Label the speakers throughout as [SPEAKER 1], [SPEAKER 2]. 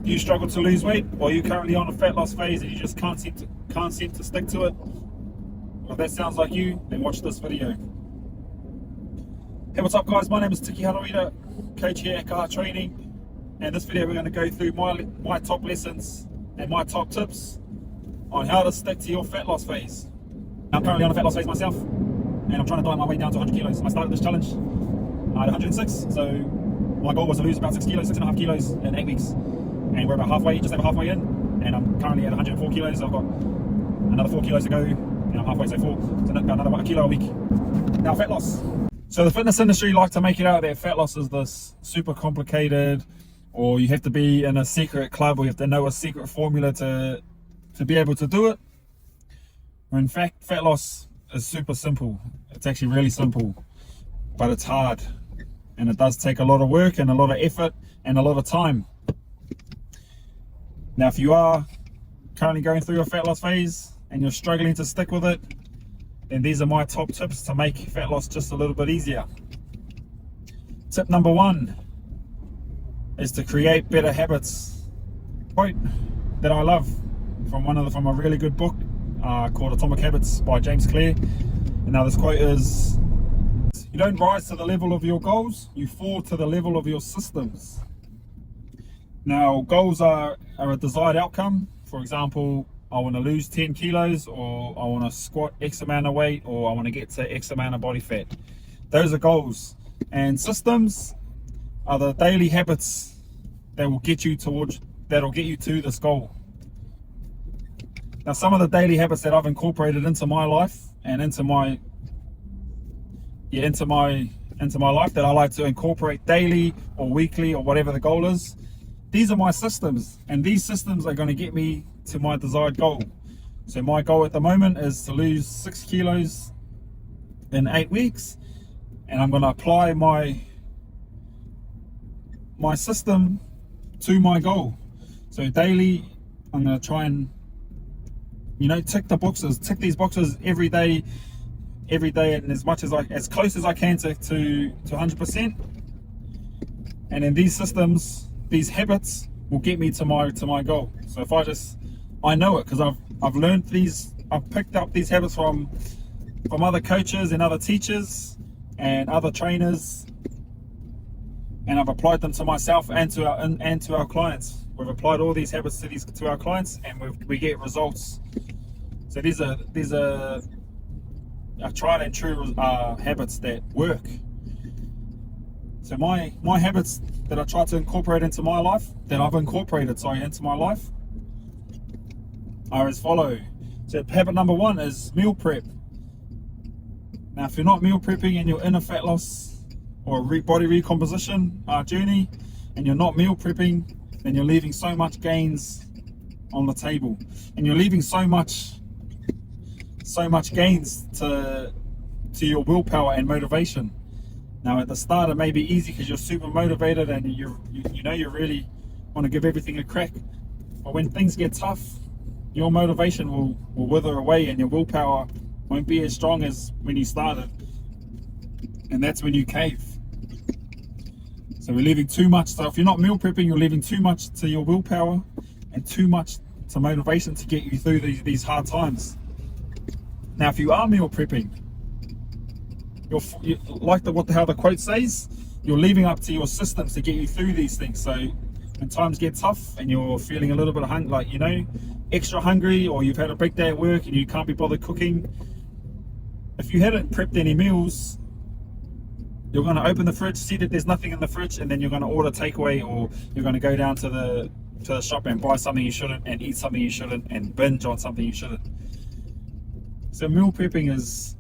[SPEAKER 1] Do you struggle to lose weight, or are you currently on a fat loss phase and you just can't seem to stick to it? Well, if that sounds like you, then watch this video. Hey, what's up guys? My name is Tiki Harawira, coach here at Kaha Training, and this video we're going to go through my top lessons and my top tips on how to stick to your fat loss phase. I'm currently on a fat loss phase myself, and I'm trying to diet my weight down to 100 kilos. I started this challenge at 106, so my goal was to lose about 6 kilos, 6.5 kilos in 8 weeks. And we're about halfway, just over halfway in, and I'm currently at 104 kilos. I've got another 4 kilos to go, and I'm halfway, so about another 1 kilo a week. Now, fat loss. So the fitness industry like to make it out that fat loss is this super complicated, or you have to be in a secret club, or you have to know a secret formula to be able to do it. When in fact, fat loss is super simple. It's actually really simple, but it's hard, and it does take a lot of work and a lot of effort and a lot of time. Now, if you are currently going through a fat loss phase and you're struggling to stick with it, then these are my top tips to make fat loss just a little bit easier. Tip number 1 is to create better habits. Quote that I love from a really good book called Atomic Habits by James Clear. And now this quote is, you don't rise to the level of your goals, you fall to the level of your systems. Now, goals are a desired outcome. For example, I want to lose 10 kilos, or I want to squat X amount of weight, or I want to get to X amount of body fat. Those are goals. And systems are the daily habits that will get you to this goal. Now, some of the daily habits that I've incorporated into my life and into my life that I like to incorporate daily or weekly or whatever the goal is. These are my systems, and these systems are going to get me to my desired goal. So my goal at the moment is to lose 6 kilos in 8 weeks, and I'm going to apply my system to my goal. So daily, I'm going to try and tick these boxes every day, and as close as I can to 100%. And then these systems, these habits will get me to my goal. So if I know it because I've learned these, I've picked up these habits from other coaches and other teachers and other trainers, and I've applied them to myself and to our clients. We've applied all these habits to our clients, and we get results. So these are tried and true habits that work. So my habits that I try to incorporate into my life, into my life, are as follow. So habit number 1 is meal prep. Now, if you're not meal prepping and you're in a fat loss or a body recomposition journey, and you're not meal prepping, then you're leaving so much gains on the table, and you're leaving so much gains to your willpower and motivation. Now, at the start, it may be easy because you're super motivated and you really want to give everything a crack. But when things get tough, your motivation will wither away, and your willpower won't be as strong as when you started. And that's when you cave. So we're leaving too much. So if you're not meal prepping, you're leaving too much to your willpower and too much to motivation to get you through these hard times. Now, if you are meal prepping, how the quote says, you're leaving up to your systems to get you through these things. So when times get tough and you're feeling a little bit extra hungry, or you've had a big day at work and you can't be bothered cooking, if you hadn't prepped any meals, you're going to open the fridge, see that there's nothing in the fridge, and then you're going to order takeaway, or you're going to go down to the shop and buy something you shouldn't, and eat something you shouldn't, and binge on something you shouldn't. So meal prepping is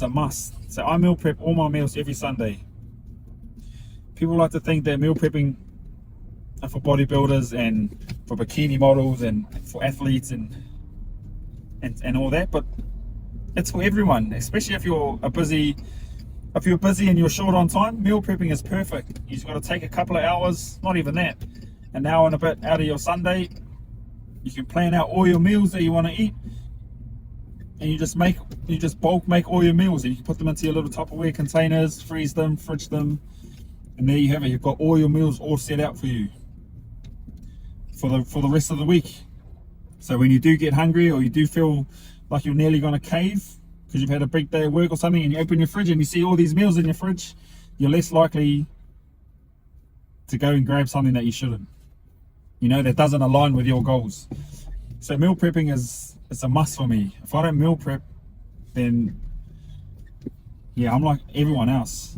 [SPEAKER 1] a must. So I meal prep all my meals every Sunday. People like to think that meal prepping are for bodybuilders and for bikini models and for athletes and all that, but it's for everyone, especially if you're busy and you're short on time. Meal prepping is perfect. You just got to take a couple of hours, not even that, an hour and a bit out of your Sunday. You can plan out all your meals that you want to eat, and you just bulk make all your meals, and you can put them into your little Tupperware containers, freeze them, fridge them, and there you have it. You've got all your meals all set out for you. for the rest of the week. So when you do get hungry, or you do feel like you're nearly going to cave because you've had a big day of work or something, and you open your fridge and you see all these meals in your fridge, you're less likely to go and grab something that you shouldn't, you know, that doesn't align with your goals. So meal prepping is a must for me. If I don't meal prep, then yeah, I'm like everyone else.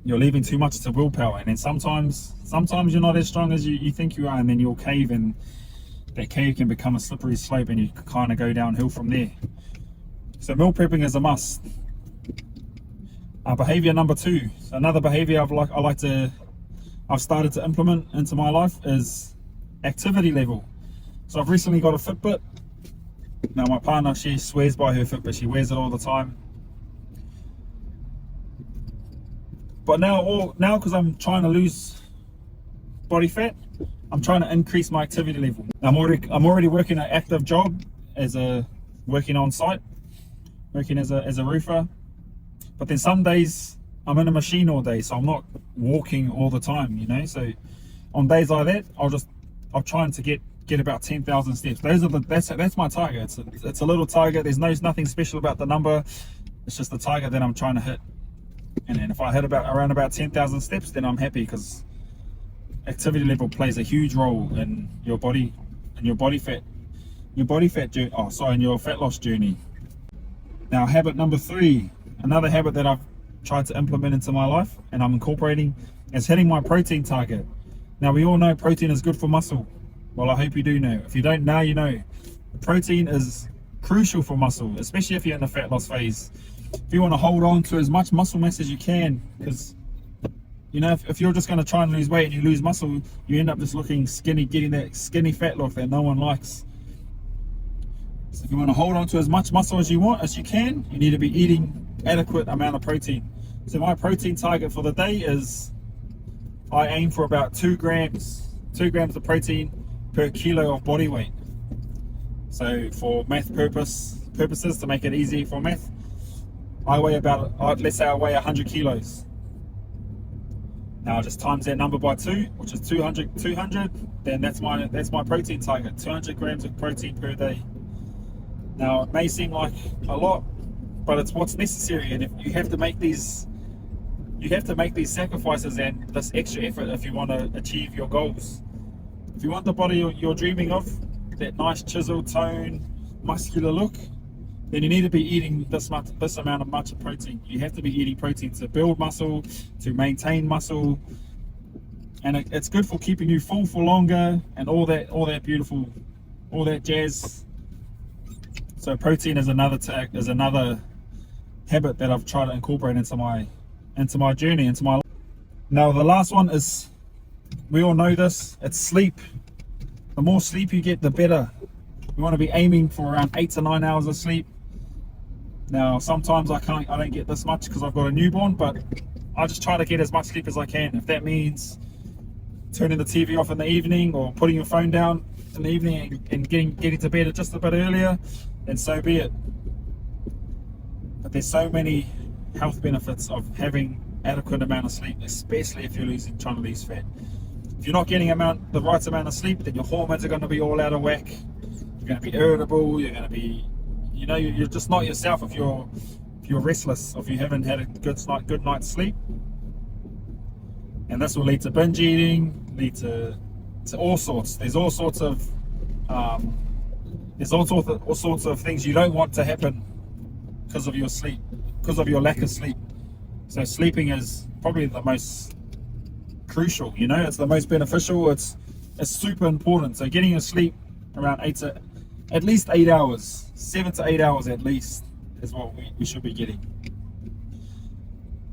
[SPEAKER 1] You're leaving too much to willpower, and then sometimes you're not as strong as you think you are, and then you'll cave, and that cave can become a slippery slope, and you kind of go downhill from there. So meal prepping is a must. Behavior number 2, so another behavior I've started to implement into my life is activity level. So I've recently got a Fitbit. Now my partner, she swears by her Fitbit, she wears it all the time. But now because I'm trying to lose body fat, I'm trying to increase my activity level. I'm already working an active job working on site, working as a roofer. But then some days I'm in a machine all day, so I'm not walking all the time, you know. So on days like that, I'm trying to get about 10,000 steps. That's my target. It's a little target. There's nothing special about the number. It's just the target that I'm trying to hit. And then if I hit around about 10,000 steps, then I'm happy, because activity level plays a huge role in your body and your fat loss journey. Now, habit number 3, another habit that I've tried to implement into my life and I'm incorporating, is hitting my protein target. Now, we all know protein is good for muscle. Well, I hope you do know. If you don't, now you know. Protein is crucial for muscle, especially if you're in the fat loss phase. If you want to hold on to as much muscle mass as you can, because you know, if you're just going to try and lose weight and you lose muscle, you end up just looking skinny, getting that skinny fat look that no one likes. So if you want to hold on to as much muscle as you can, you need to be eating adequate amount of protein. So my protein target for the day is, I aim for about 2 grams of protein per kilo of body weight. So for math purposes, to make it easy for math, I weigh let's say I weigh 100 kilos. Now just times that number by 2, which is 200, then that's my protein target, 200 grams of protein per day. Now it may seem like a lot, but it's what's necessary, and if you have to make these sacrifices and this extra effort if you want to achieve your goals. If you want the body you're dreaming of, that nice chiseled, toned, muscular look, then you need to be eating this amount of protein. You have to be eating protein to build muscle, to maintain muscle, and it's good for keeping you full for longer, and all that beautiful, all that jazz. So protein is another habit that I've tried to incorporate into my journey, into my life. Now the last one is, we all know this, it's sleep. The more sleep you get, the better. You want to be aiming for around 8 to 9 hours of sleep. Now sometimes I don't get this much because I've got a newborn, but I just try to get as much sleep as I can. If that means turning the TV off in the evening, or putting your phone down in the evening and getting to bed just a bit earlier, then so be it. But there's so many health benefits of having adequate amount of sleep, especially if you're trying to lose fat. If you're not getting the right amount of sleep, then your hormones are going to be all out of whack. You're going to be irritable. You're going to be, you're just not yourself if you're restless, or if you haven't had a good night's sleep. And this will lead to binge eating, lead to all sorts. There's all sorts of things you don't want to happen because of your sleep, because of your lack of sleep. So sleeping is probably the most crucial, it's the most beneficial, it's super important. So getting your sleep around at least 8 hours, 7 to 8 hours at least, is what we should be getting.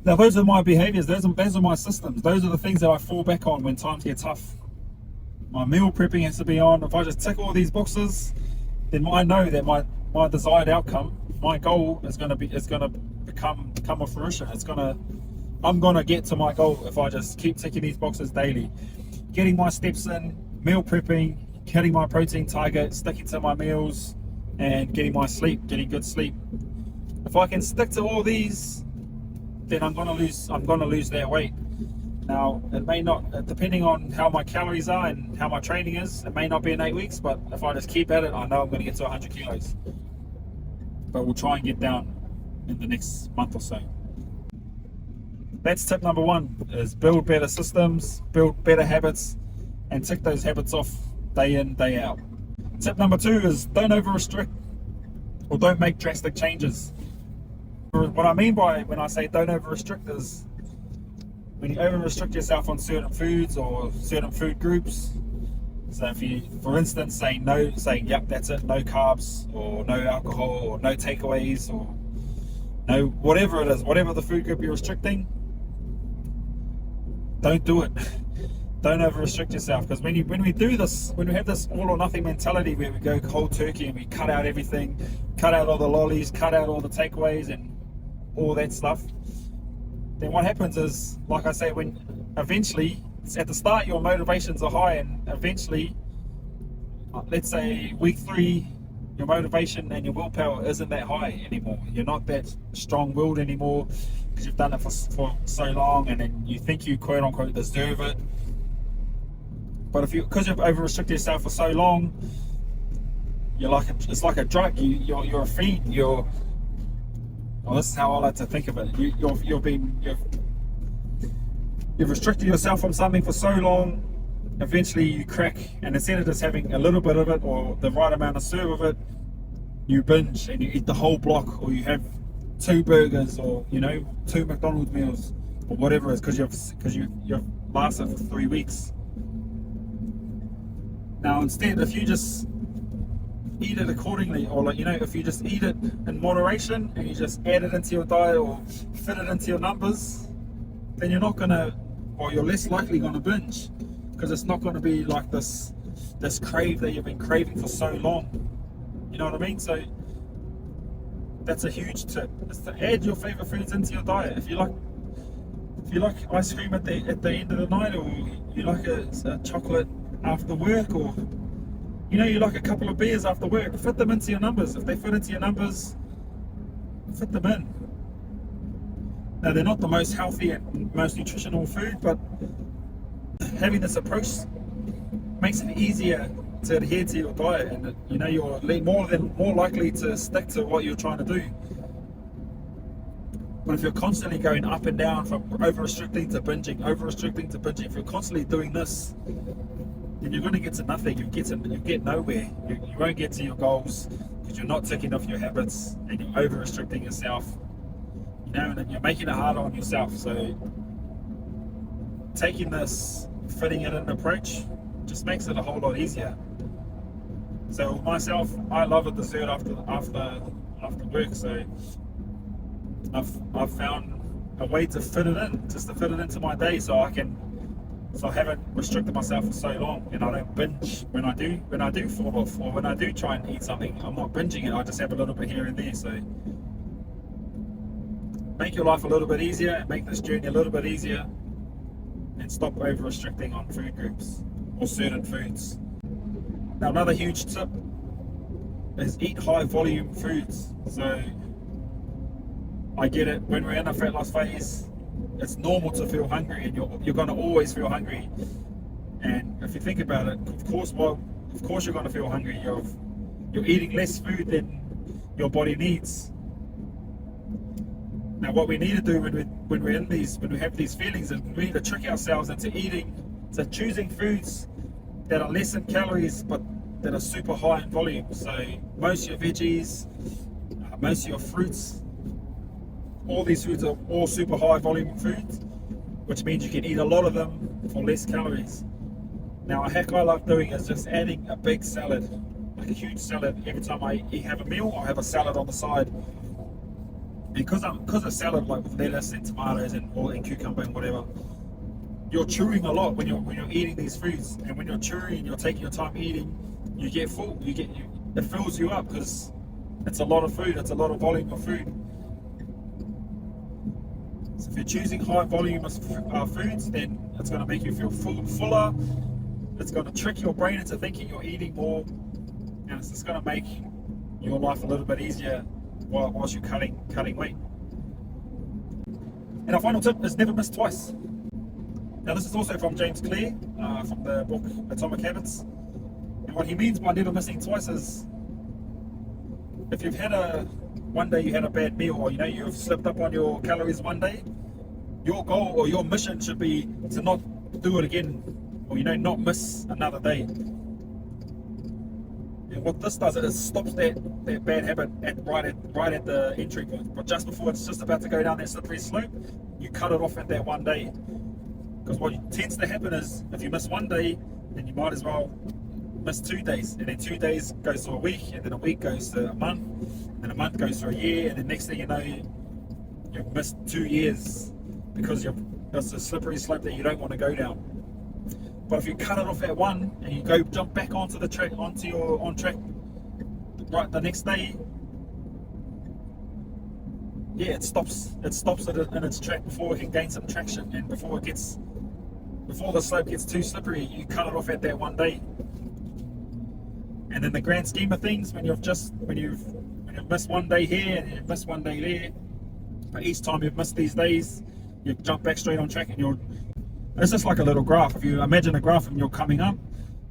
[SPEAKER 1] Now those are my behaviors, those are my systems, those are the things that I fall back on when times get tough. My meal prepping has to be on. If I just tick all these boxes, then I know that my desired outcome, my goal is going to become a fruition. I'm going to get to my goal if I just keep ticking these boxes daily. Getting my steps in, meal prepping, hitting my protein target, sticking to my meals, and getting good sleep. If I can stick to all these, then I'm going to lose that weight. Now, it may not, depending on how my calories are and how my training is, it may not be in 8 weeks, but if I just keep at it, I know I'm going to get to 100 kilos. But we'll try and get down in the next month or so. That's tip number one, is build better systems, build better habits, and tick those habits off day in, day out. Tip number two is don't over restrict or don't make drastic changes. What I mean by when I say don't over restrict is when you over restrict yourself on certain foods or certain food groups. So if you, for instance, saying yep, that's it, no carbs or no alcohol or no takeaways or no whatever it is, whatever the food group you're restricting, don't do it. Don't over restrict yourself, because when we do this, when we have this all or nothing mentality where we go cold turkey and we cut out everything, cut out all the lollies, cut out all the takeaways and all that stuff, then what happens is, like I say, when eventually at the start your motivations are high, and eventually, let's say week 3, your motivation and your willpower isn't that high anymore. You're not that strong-willed anymore because you've done it for so long, and then you think you quote unquote deserve it. But because you've over restricted yourself for so long, it's like a drug. You're a feed. Well, this is how I like to think of it. You've restricted yourself from something for so long. Eventually, you crack, and instead of just having a little bit of it or the right amount of serve of it, you binge and you eat the whole block, or you have 2 burgers, or 2 McDonald's meals, or whatever it is, because you've lasted for 3 weeks. Now, instead, if you just eat it accordingly, or if you just eat it in moderation and you just add it into your diet or fit it into your numbers, then you're less likely going to binge, because it's not going to be like this crave that you've been craving for so long. You know what I mean? So that's a huge tip, is to add your favorite foods into your diet. If you like ice cream at the end of the night, or you like a chocolate after work, or you like a couple of beers after work, fit them into your numbers. If they fit into your numbers, fit them in. Now, they're not the most healthy and most nutritional food, but having this approach makes it easier to adhere to your diet, and you're more likely to stick to what you're trying to do. But if you're constantly going up and down from over restricting to binging, if you're constantly doing this, then you're going to get to nothing. You get nowhere. You won't get to your goals because you're not ticking off your habits, and you're over restricting yourself. And you're making it harder on yourself. So taking this fitting it in approach just makes it a whole lot easier. So myself, I love a dessert after work. So I've found a way to fit it in, just to fit it into my day, so I haven't restricted myself for so long, and I don't binge when I do fall off, or when I do try and eat something. I'm not binging it. I just have a little bit here and there. So make your life a little bit easier, and make this journey a little bit easier, and stop over restricting on food groups or certain foods. Now, another huge tip is eat high volume foods. So I get it, when we're in a fat loss phase, it's normal to feel hungry, and you're going to always feel hungry. And if you think about it, of course you're going to feel hungry. You're eating less food than your body needs. Now, what we need to do when we have these feelings, is we need to trick ourselves into choosing foods that are less in calories but that are super high in volume. So most of your veggies, most of your fruits, all these foods are all super high volume foods, which means you can eat a lot of them for less calories. Now, a hack I love doing is just adding a big salad, like a huge salad. Every time I have a meal, I'll have a salad on the side. Because a salad, like with lettuce and tomatoes and cucumber and whatever, you're chewing a lot when you're eating these foods. And when you're chewing and you're taking your time eating, you get full. It fills you up, because it's a lot of food. It's a lot of volume of food. So if you're choosing high volume of foods, then it's going to make you feel fuller. It's going to trick your brain into thinking you're eating more, and it's just going to make your life a little bit easier whilst you're cutting weight. And our final tip is never miss twice. Now this is also from James Clear, from the book Atomic Habits. And what he means by never missing twice is, if you've had one day you had a bad meal, or you've slipped up on your calories one day, your goal or your mission should be to not do it again, or not miss another day. And what this does is stops that bad habit right at the entry point. But just before it's just about to go down that slippery slope, you cut it off at that one day. Because what tends to happen is, if you miss one day, then you might as well miss 2 days, and then 2 days goes to a week, and then a week goes to a month, and a month goes to a year, and the next thing you know, you've missed 2 years because it's a slippery slope that you don't want to go down. But if you cut it off at one and you jump back onto the track, onto your on track right the next day, yeah, it stops it in its track before it can gain some traction, and before the slope gets too slippery, you cut it off at that one day. And in the grand scheme of things, when you've missed one day here and you've missed one day there, but each time you've missed these days, you jump back straight on track, and it's just like a little graph. If you imagine a graph and you're coming up,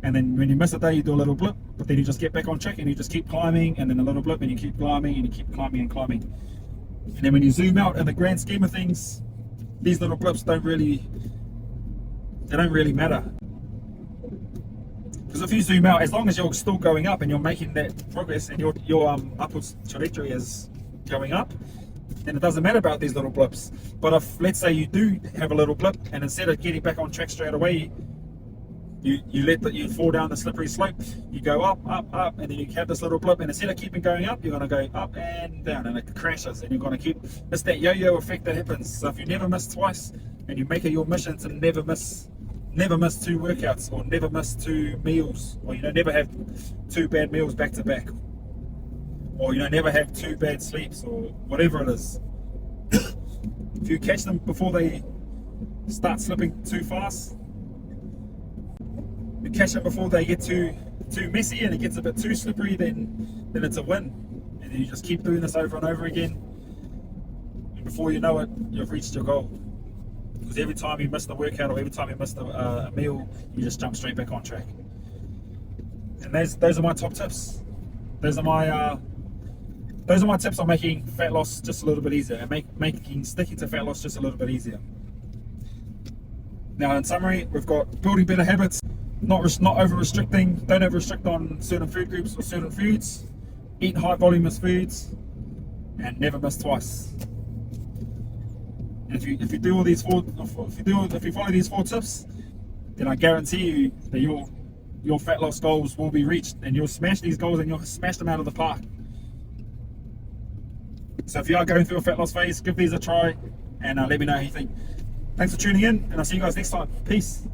[SPEAKER 1] and then when you miss a day you do a little blip, but then you just get back on track and you just keep climbing, and then a little blip, and you keep climbing and you keep climbing and climbing. And then when you zoom out, in the grand scheme of things, these little blips don't really matter. Because if you zoom out, as long as you're still going up and you're making that progress, and your upwards trajectory is going up, then it doesn't matter about these little blips. But if, let's say, you do have a little blip, and instead of getting back on track straight away, you fall down the slippery slope, you go up, and then you have this little blip, and instead of keeping going up, you're going to go up and down, and it crashes, and you're going to it's that yo-yo effect that happens. So if you never miss twice, and you make it your mission to never miss 2 workouts, or never miss 2 meals, or never have 2 bad meals back to back, or never have 2 bad sleeps, or whatever it is. If you catch them before they start slipping too fast, you catch them before they get too messy and it gets a bit too slippery, then it's a win. And then you just keep doing this over and over again, and before you know it, you've reached your goal. Because every time you miss the workout, or every time you miss a meal, you just jump straight back on track. And those are my top tips. Those are my tips on making fat loss just a little bit easier, and making sticking to fat loss just a little bit easier. Now, in summary, we've got building better habits, not over restricting, don't over restrict on certain food groups or certain foods, eat high voluminous foods, and never miss twice. And if you do all these if you follow these 4 tips, then I guarantee you that your fat loss goals will be reached, and you'll smash these goals, and you'll smash them out of the park. So if you are going through a fat loss phase, give these a try, and let me know how you think. Thanks for tuning in, and I'll see you guys next time. Peace.